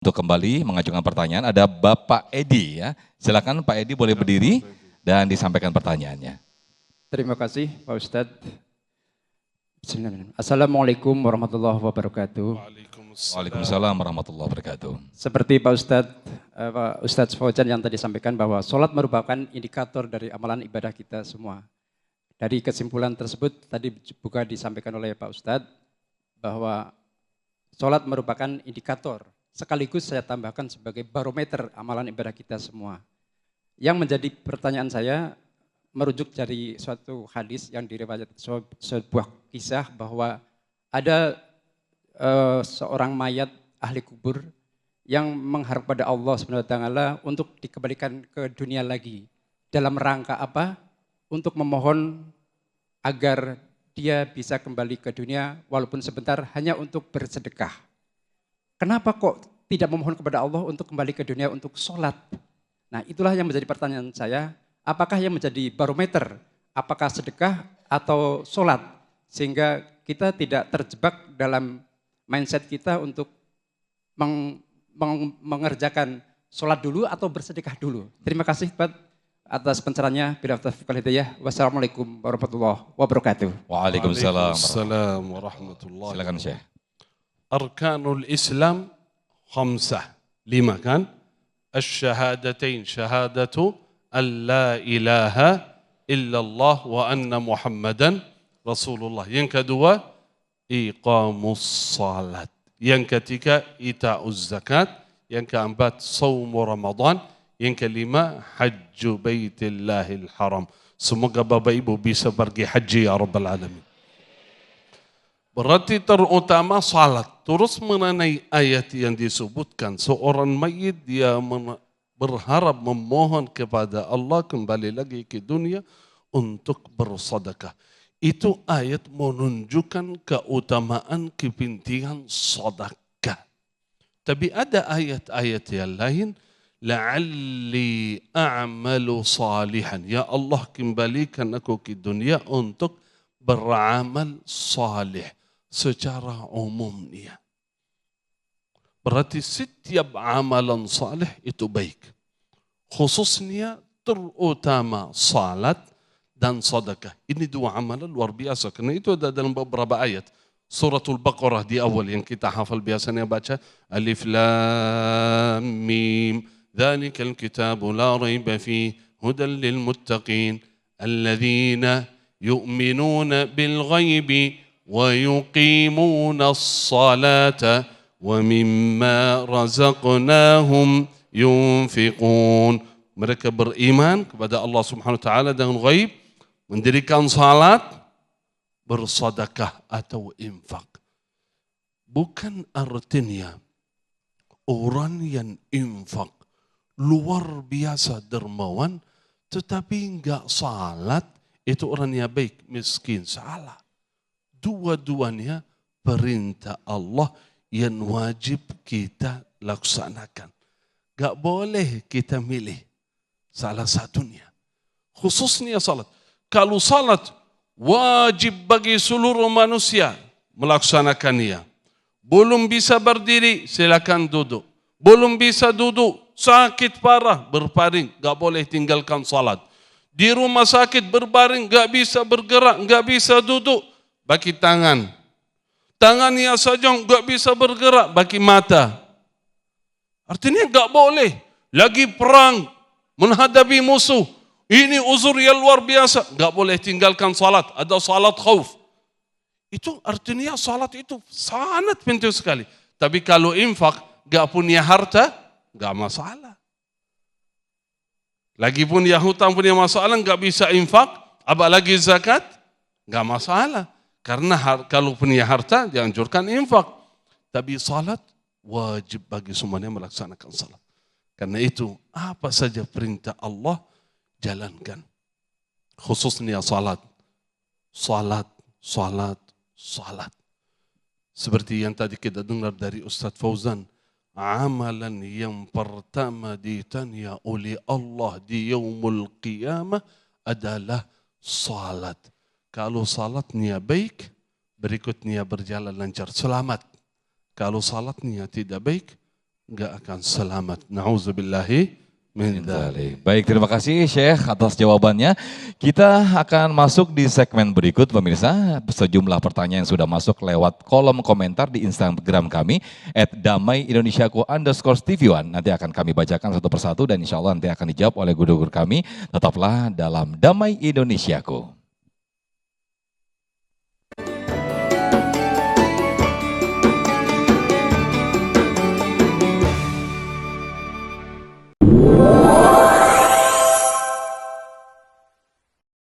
Untuk kembali mengajukan pertanyaan ada Bapak Edi ya. Silakan Pak Edi boleh berdiri dan disampaikan pertanyaannya. Terima kasih Pak Ustadz. Assalamualaikum warahmatullahi wabarakatuh. Waalaikumsalam warahmatullahi wabarakatuh. Seperti Pak Ustadz Fauzan yang tadi sampaikan bahwa sholat merupakan indikator dari amalan ibadah kita semua. Dari kesimpulan tersebut tadi juga disampaikan oleh Pak Ustadz bahwa sholat merupakan indikator. Sekaligus saya tambahkan sebagai barometer amalan ibadah kita semua. Yang menjadi pertanyaan saya merujuk dari suatu hadis yang diriwayatkan sebuah kisah bahwa ada seorang mayat ahli kubur yang mengharap pada Allah SWT untuk dikembalikan ke dunia lagi. Dalam rangka apa? Untuk memohon agar dia bisa kembali ke dunia walaupun sebentar hanya untuk bersedekah. Kenapa kok tidak memohon kepada Allah untuk kembali ke dunia untuk sholat? Nah itulah yang menjadi pertanyaan saya, apakah yang menjadi barometer, apakah sedekah atau sholat? Sehingga kita tidak terjebak dalam mindset kita untuk mengerjakan sholat dulu atau bersedekah dulu. Terima kasih Pak atas pencerahannya. Wassalamualaikum warahmatullahi wabarakatuh. Waalaikumsalam warahmatullahi wabarakatuh. Silakan Syekh. Arkanul Islam 5 kan? Asyhadatain, syahadatu an la ilaha illallah wa anna Muhammadan Rasulullah. Yang kedua, iqamus salat. Yang ketiga, ita'uz zakat. Yang keempat, saumu Ramadan. Yang kelima, hajju baitillahil haram. Semoga Bapak Ibu bisa pergi haji ya Rabbal Alamin. Berarti terutama salat. Terus mengenai ayat yang disebutkan, seorang mayit dia berharap memohon kepada Allah kembali lagi ke dunia untuk bersedekah. Itu ayat menunjukkan keutamaan kepentingan sedekah. Tapi ada ayat-ayat yang lain, la'alli a'malu salihan. Ya Allah kembalikan aku ke dunia untuk beramal salih. Secara umumnya. Berarti setiap amalan salih itu baik. Khususnya terutama salat dan sedekah. Ini dua amalan luar biasa. Karena itu ada dalam beberapa ayat. Suratul Baqarah di awal yang kita hafal biasanya baca. Alif Lam Mim. Dzalikal kitabu la raiba fihi hudan lil muttaqin. Alladzina yu'minuna bil ghaibi. ويقيمون الصلاة ومما رزقناهم ينفقون. Mereka beriman kepada Allah Subhanahu wa taala dengan ghaib, mendirikan salat, bersedekah atau infak. Bukan artinya orang yang infak luar biasa dermawan tetapi enggak salat itu orangnya baik, miskin, salah. Dua-duanya perintah Allah yang wajib kita laksanakan. Gak boleh kita milih salah satunya. Khususnya salat. Kalau salat wajib bagi seluruh manusia melaksanakannya. Belum bisa berdiri, silakan duduk. Belum bisa duduk, sakit parah, berbaring. Gak boleh tinggalkan salat. Di rumah sakit berbaring, gak bisa bergerak, gak bisa duduk. Bagi tangan. Tangannya saja enggak bisa bergerak, bagi mata. Artinya enggak boleh. Lagi perang, menghadapi musuh. Ini uzur yang luar biasa. Enggak boleh tinggalkan salat. Ada salat khauf. Itu artinya salat itu sangat penting sekali. Tapi kalau infak, enggak punya harta, enggak masalah. Lagi punya hutang, punya masalah, enggak bisa infak. Apalagi zakat, enggak masalah. Karena kalau punya harta dianjurkan infak. Tapi salat wajib bagi semuanya melaksanakan salat. Karena itu apa saja perintah Allah jalankan. Khususnya salat. Salat, salat, salat. Seperti yang tadi kita dengar dari Ustadz Fauzan. Amalan yang pertama ditanya oleh Allah di yaumul qiyamah adalah salat. Kalau salatnya baik, berikutnya berjalan lancar, selamat. Kalau salatnya tidak baik, enggak akan selamat. Na'udzubillahi min dzalik. Baik, terima kasih Syekh atas jawabannya. Kita akan masuk di segmen berikut pemirsa. Sejumlah pertanyaan yang sudah masuk lewat kolom komentar di Instagram kami @damaiindonesiaku_TV1. Nanti akan kami bacakan satu persatu dan insya Allah nanti akan dijawab oleh guru-guru kami. Tetaplah dalam Damai Indonesiaku.